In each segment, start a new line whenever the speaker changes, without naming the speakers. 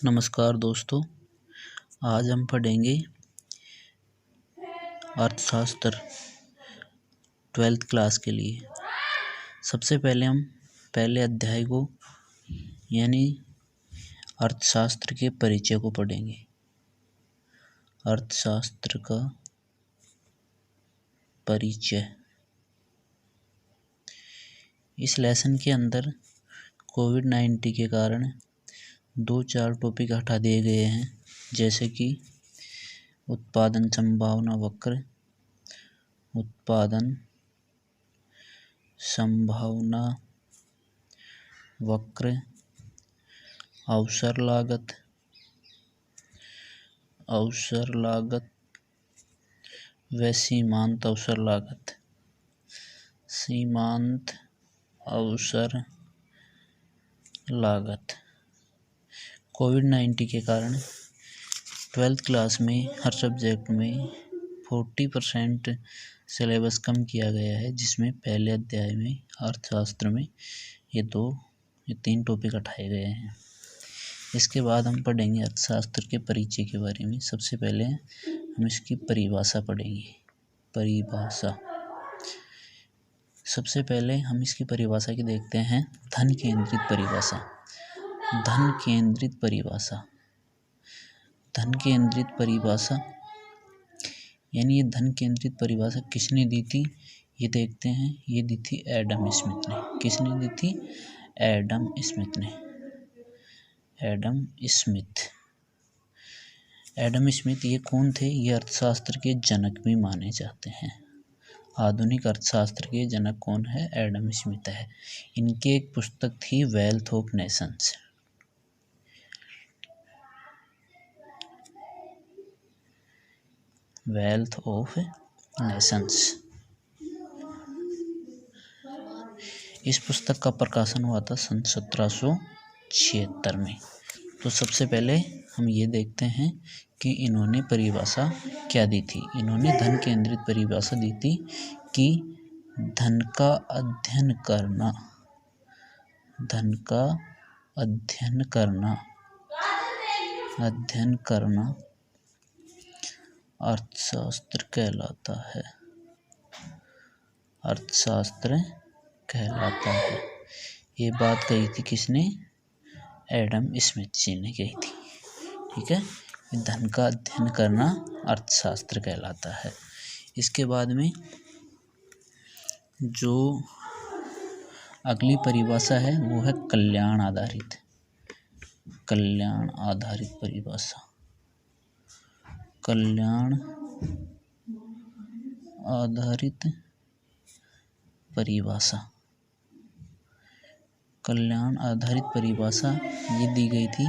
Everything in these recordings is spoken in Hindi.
नमस्कार दोस्तों, आज हम पढ़ेंगे अर्थशास्त्र 12th क्लास के लिए। सबसे पहले हम पहले अध्याय को यानी अर्थशास्त्र के परिचय को पढ़ेंगे। अर्थशास्त्र का परिचय। इस लेसन के अंदर कोविड-19 के कारण 2-4 टॉपिक हटा दिए गए हैं, जैसे कि उत्पादन संभावना वक्र, उत्पादन संभावना वक्र, अवसर लागत व सीमांत अवसर लागत। कोविड-19 के कारण 12th क्लास में हर सब्जेक्ट में 40% सिलेबस कम किया गया है, जिसमें पहले अध्याय में अर्थशास्त्र में ये 3 टॉपिक हटाए गए हैं। इसके बाद हम पढ़ेंगे अर्थशास्त्र के परिचय के बारे में। सबसे पहले हम इसकी परिभाषा पढ़ेंगे। परिभाषा। सबसे पहले हम इसकी परिभाषा की देखते हैं। धन केंद्रित परिभाषा। धन केंद्रित परिभाषा यानी ये धन केंद्रित परिभाषा किसने दी थी, ये देखते हैं। ये दी थी एडम स्मिथ ने। किसने दी थी? एडम स्मिथ ने। एडम स्मिथ ये कौन थे? ये अर्थशास्त्र के जनक भी माने जाते हैं। आधुनिक अर्थशास्त्र के जनक कौन है? एडम स्मिथ है। इनकी एक पुस्तक थी wealth of Nations. Wealth of Nations. इस पुस्तक का प्रकाशन हुआ था सन 1776 में। तो सबसे पहले हम ये देखते हैं कि इन्होंने परिभाषा क्या दी थी। इन्होंने धन केंद्रित परिभाषा दी थी कि धन का अध्ययन करना अर्थशास्त्र कहलाता है। ये बात कही थी किसने? एडम स्मिथ जी ने कही थी। ठीक है, धन का अध्ययन करना अर्थशास्त्र कहलाता है। इसके बाद में जो अगली परिभाषा है वो है कल्याण आधारित परिभाषा। कल्याण आधारित परिभाषा ये दी गई थी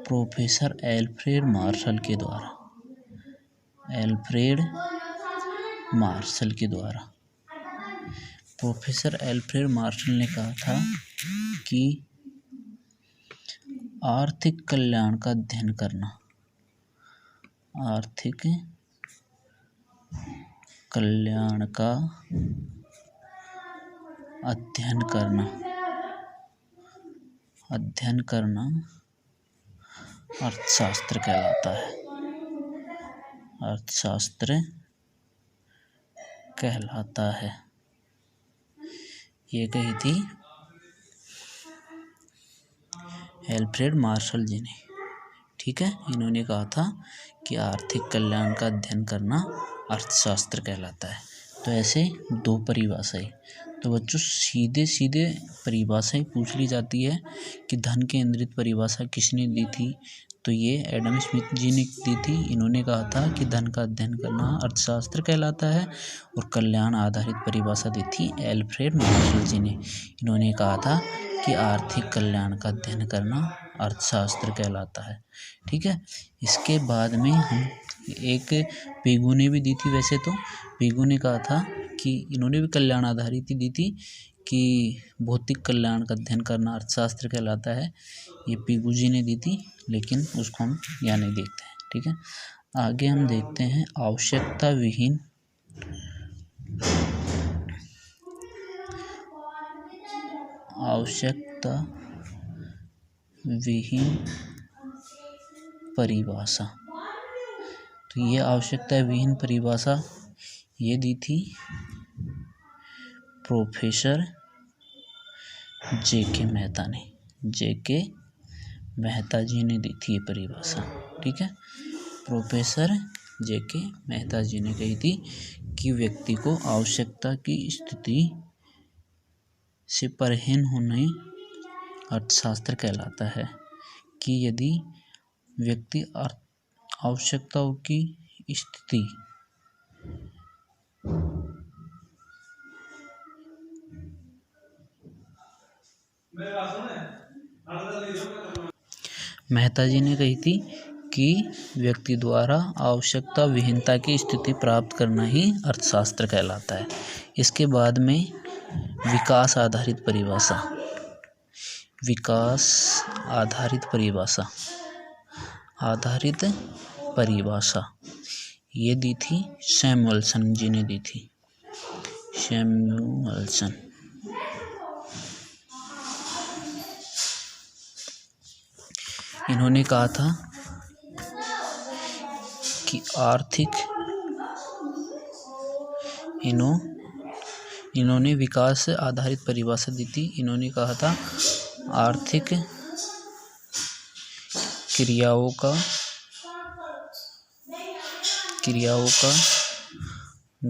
प्रोफेसर एल्फ्रेड मार्शल के द्वारा। प्रोफेसर एल्फ्रेड मार्शल ने कहा था कि आर्थिक कल्याण का अध्ययन करना अर्थशास्त्र कहलाता है। ये कही थी एल्फ्रेड मार्शल जी ने। ठीक है, इन्होंने कहा था कि आर्थिक कल्याण का अध्ययन करना अर्थशास्त्र कहलाता है। तो ऐसे 2 परिभाषाएं। तो बच्चों सीधे परिभाषाएं पूछ ली जाती है कि धन केंद्रित परिभाषा किसने दी थी, तो ये एडम स्मिथ जी ने दी थी। इन्होंने कहा था कि धन का अध्ययन करना अर्थशास्त्र कहलाता है। और कल्याण आधारित परिभाषा दी थी एल्फ्रेड मार्शल जी ने। इन्होंने कहा था कि आर्थिक कल्याण का अध्ययन करना अर्थशास्त्र कहलाता है। ठीक है, इसके बाद में हम एक पेगु ने भी दी थी। वैसे तो पेगु ने कहा था कि इन्होंने भी कल्याण आधारित ही दी थी कि भौतिक कल्याण का अध्ययन करना अर्थशास्त्र कहलाता है। ये पेगु जी ने दी थी, लेकिन उसको हम यहाँ नहीं देखते हैं। ठीक है, आगे हम देखते हैं आवश्यकता विहीन परिभाषा। तो ये आवश्यकता विहीन परिभाषा ये दी थी प्रोफेसर J.K. मेहता ने। J.K. मेहता जी ने दी थी ये परिभाषा। ठीक है, प्रोफेसर J.K. मेहता जी ने कही थी कि व्यक्ति को आवश्यकता की स्थिति से परहेन होने अर्थशास्त्र कहलाता है। कि यदि व्यक्ति आवश्यकताओं की स्थिति मेहता जी ने कही थी कि व्यक्ति द्वारा आवश्यकता विहीनता की स्थिति प्राप्त करना ही अर्थशास्त्र कहलाता है। इसके बाद में विकास आधारित परिभाषा। विकास आधारित परिभाषा ये दी थी सैमुअल्सन जी ने दी थी। सैमुअल्सन। इन्होंने कहा था कि इन्होंने विकास आधारित परिभाषा दी थी। इन्होंने कहा था आर्थिक क्रियाओं का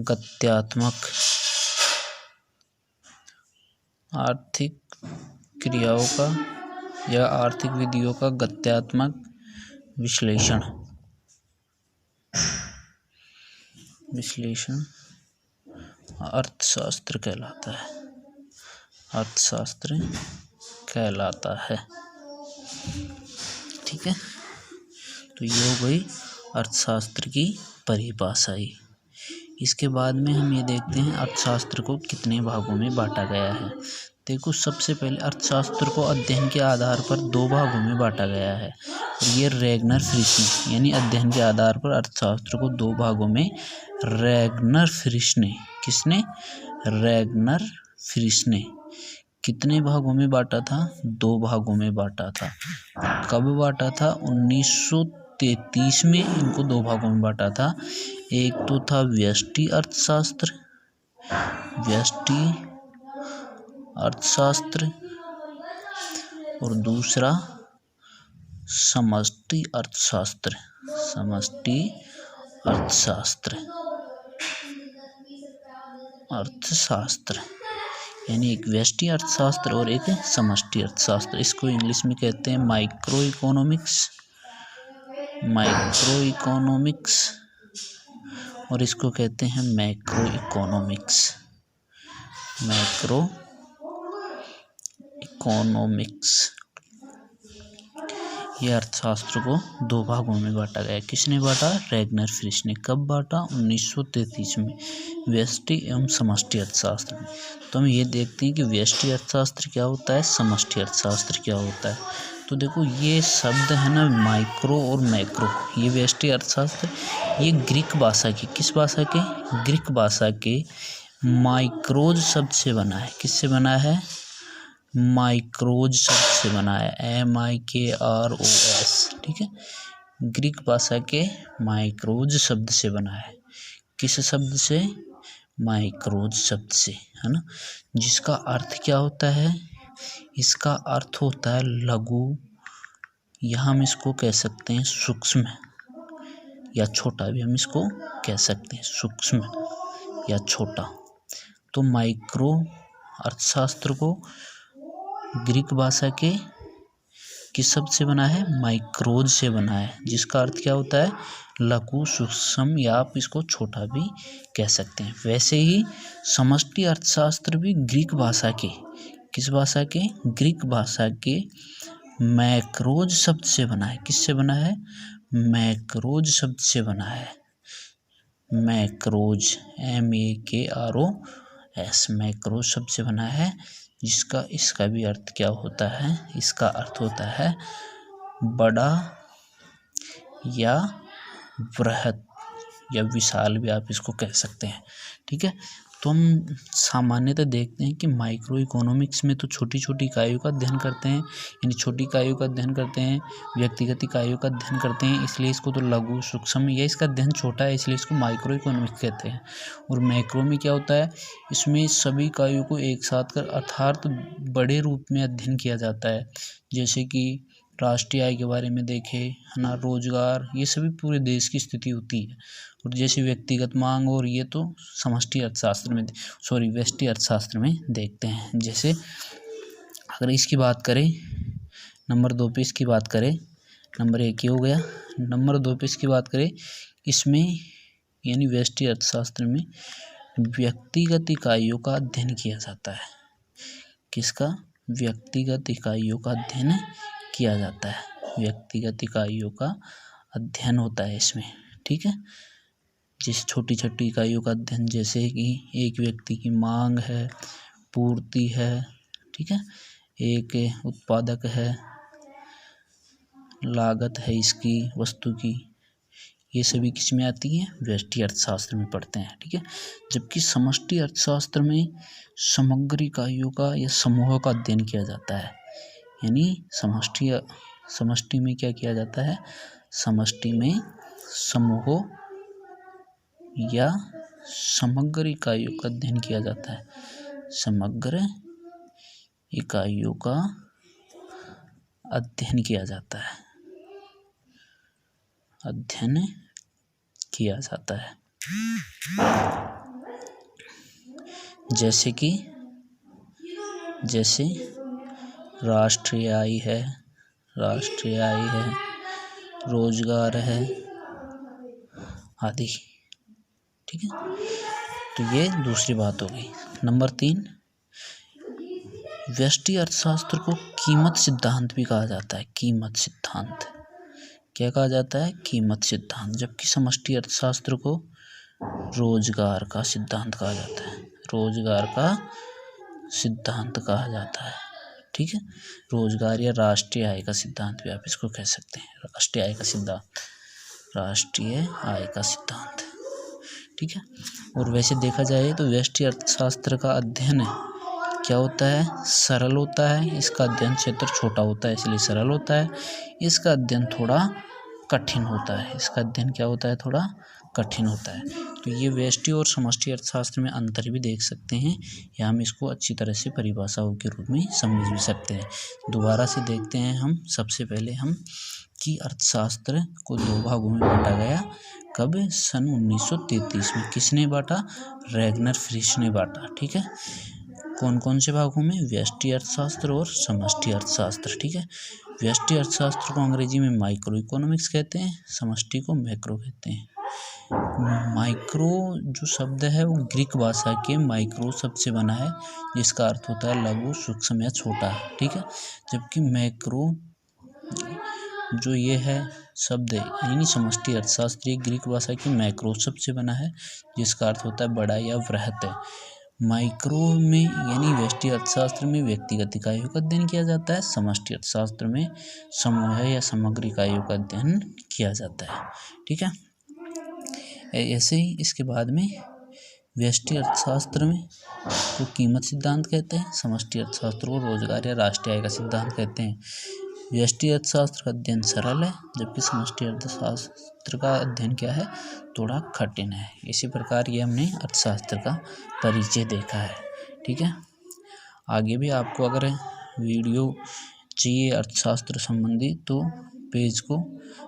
गत्यात्मक आर्थिक क्रियाओं का या आर्थिक विधियों का गत्यात्मक विश्लेषण अर्थशास्त्र कहलाता है। ठीक है, तो ये हो गई अर्थशास्त्र की परिभाषा ही। इसके बाद में हम ये देखते हैं अर्थशास्त्र को कितने भागों में बांटा गया है। देखो, सबसे पहले अर्थशास्त्र को अध्ययन के आधार पर 2 भागों में बांटा गया है। और ये रेगनर फ्रिश यानी अध्ययन के आधार पर अर्थशास्त्र को 2 भागों में रेगनर फ्रिश ने कितने भागों में बांटा था? 2 भागों में बांटा था। कब बांटा था? 1933 में इनको 2 भागों में बांटा था। एक तो था व्यष्टि अर्थशास्त्र और दूसरा समष्टि अर्थशास्त्र। यानी एक व्यष्टि अर्थशास्त्र और एक समष्टि अर्थशास्त्र। इसको इंग्लिश में कहते हैं माइक्रो इकोनॉमिक्स और इसको कहते हैं मैक्रो इकोनॉमिक्स। ये अर्थशास्त्र को 2 भागों में बांटा गया। किसने बांटा? रेगनर फ्रिश ने। कब बांटा? 1933 में, व्यष्टि एवं समष्टि अर्थशास्त्र में। तो हम ये देखते हैं कि व्यष्टि अर्थशास्त्र क्या होता है, समष्टि अर्थशास्त्र क्या होता है। तो देखो, ये शब्द है ना, माइक्रो और मैक्रो, ये व्यष्टि अर्थशास्त्र ये ग्रीक भाषा की, किस भाषा के? ग्रीक भाषा के माइक्रोज शब्द से बना है। किससे बना है? माइक्रोज शब्द से बना है, MIKROS। ठीक है, ग्रीक भाषा के माइक्रोज शब्द से बना है। किस शब्द से? माइक्रोज शब्द से, है ना। जिसका अर्थ क्या होता है? इसका अर्थ होता है लघु, या हम इसको कह सकते हैं सूक्ष्म या छोटा भी हम इसको कह सकते हैं, सूक्ष्म या छोटा। तो माइक्रो अर्थशास्त्र को ग्रीक भाषा के किस शब्द से बना है? माइक्रोज से बना है, जिसका अर्थ क्या होता है? लघु, सूक्ष्म या आप इसको छोटा भी कह सकते हैं। वैसे ही समष्टि अर्थशास्त्र भी ग्रीक भाषा के, किस भाषा के? ग्रीक भाषा के मैक्रोज शब्द से बना है। किससे बना है? मैक्रोज शब्द से बना है। मैक्रोज MAKROS मैक्रोज शब्द से बना है, इसका भी अर्थ क्या होता है? इसका अर्थ होता है बड़ा या बृहत या विशाल भी आप इसको कह सकते हैं। ठीक है, तो हम सामान्यतः देखते हैं कि माइक्रो इकोनॉमिक्स में तो छोटी छोटी इकाइयों का अध्ययन करते हैं, यानी छोटी इकाइयों का अध्ययन करते हैं, व्यक्तिगत इकाइयों का अध्ययन करते हैं, इसलिए इसको तो लघु सूक्ष्म या इसका अध्ययन छोटा है, इसलिए इसको माइक्रो इकोनॉमिक्स कहते हैं। और मैक्रो में क्या होता है, इसमें सभी इकाइयों को एक साथ कर अर्थात बड़े रूप में अध्ययन किया जाता है, जैसे कि राष्ट्रीय आय के बारे में देखें, है ना, रोजगार, ये सभी पूरे देश की स्थिति होती है। और जैसे व्यक्तिगत मांग, और ये तो समष्टि अर्थशास्त्र में व्यष्टि अर्थशास्त्र में देखते हैं। जैसे अगर इसकी बात करें, नंबर 2 पे इसकी बात करें, नंबर 1 ये हो गया, नंबर 2 पे इसकी बात करें, इसमें यानी व्यष्टि अर्थशास्त्र में व्यक्तिगत इकाइयों का अध्ययन किया जाता है। किसका? व्यक्तिगत इकाइयों का अध्ययन किया जाता है, व्यक्तिगत इकाइयों का अध्ययन होता है इसमें, ठीक है। जिस छोटी छोटी इकाइयों का अध्ययन, जैसे कि एक व्यक्ति की मांग है, पूर्ति है, ठीक है, एक उत्पादक है, लागत है इसकी वस्तु की, ये सभी किस में आती है? व्यष्टि अर्थशास्त्र में पढ़ते हैं, ठीक है। जबकि समष्टि अर्थशास्त्र में समग्र इकाइयों का या समूहों का अध्ययन किया जाता है, यानी समष्टि में क्या किया जाता है? समष्टि में समूहों या समग्र इकाइयों का अध्ययन किया जाता है, समग्र इकाइयों का अध्ययन किया जाता है, अध्ययन किया जाता है। जैसे राष्ट्रीय आय है, रोजगार है आदि, ठीक है। तो ये दूसरी बात हो गई। नंबर 3, व्यष्टि अर्थशास्त्र को कीमत सिद्धांत भी कहा जाता है। कीमत सिद्धांत क्या कहा जाता है? कीमत सिद्धांत। जबकि समष्टि अर्थशास्त्र को रोजगार का सिद्धांत कहा जाता है, रोजगार का सिद्धांत कहा जाता है, ठीक है। रोजगार या राष्ट्रीय आय का सिद्धांत भी आप इसको कह सकते हैं, राष्ट्रीय आय का सिद्धांत, राष्ट्रीय आय का सिद्धांत, ठीक है। और वैसे देखा जाए तो व्यष्टि अर्थशास्त्र का अध्ययन क्या होता है? सरल होता है। इसका अध्ययन क्षेत्र छोटा होता है, इसलिए सरल होता है। इसका अध्ययन थोड़ा कठिन होता है, इसका अध्ययन क्या होता है? थोड़ा कठिन होता है। तो ये व्यष्टि और समष्टि अर्थशास्त्र में अंतर भी देख सकते हैं, या हम इसको अच्छी तरह से परिभाषाओं के रूप में समझ भी सकते हैं। दोबारा से देखते हैं हम। सबसे पहले हम कि अर्थशास्त्र को 2 भागों में बांटा गया। कब? सन 1933 में। किसने बांटा? रैगनर फ्रिश ने बांटा, ठीक है। कौन कौन से भागों में? व्यष्टि अर्थशास्त्र और समष्टि अर्थशास्त्र, ठीक है। व्यष्टि अर्थशास्त्र को अंग्रेजी में माइक्रो इकोनॉमिक्स कहते हैं, समष्टि को मैक्रो कहते हैं। माइक्रो जो शब्द है वो ग्रीक भाषा के माइक्रो शब्द से बना है, जिसका अर्थ होता है लघु, सूक्ष्म या छोटा, ठीक है। जबकि मैक्रो जो ये है शब्द है, यानी समष्टि अर्थशास्त्र ग्रीक भाषा के मैक्रो शब्द से बना है, जिसका अर्थ होता है बड़ा या वृहत है। माइक्रो में यानी व्यष्टि अर्थशास्त्र में व्यक्तिगत इकाइयों का अध्ययन किया जाता है, समष्टि अर्थशास्त्र में समूह या समग्र इकाइयों का अध्ययन किया जाता है, ठीक है। ऐसे ही इसके बाद में व्यष्टि अर्थशास्त्र में को कीमत सिद्धांत कहते हैं, समष्टि अर्थशास्त्र को रोजगार या राष्ट्रीय आय का सिद्धांत कहते हैं। व्यष्टि अर्थशास्त्र का अध्ययन सरल है, जबकि समष्टि अर्थशास्त्र का अध्ययन क्या है? थोड़ा कठिन है। इसी प्रकार ये हमने अर्थशास्त्र का परिचय देखा है, ठीक है। आगे भी आपको अगर वीडियो चाहिए अर्थशास्त्र संबंधी तो पेज को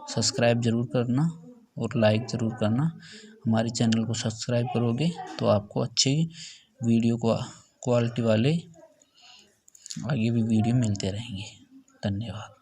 सब्सक्राइब ज़रूर करना और लाइक ज़रूर करना। हमारे चैनल को सब्सक्राइब करोगे तो आपको अच्छी वीडियो क्वालिटी वाले आगे भी वीडियो मिलते रहेंगे। धन्यवाद।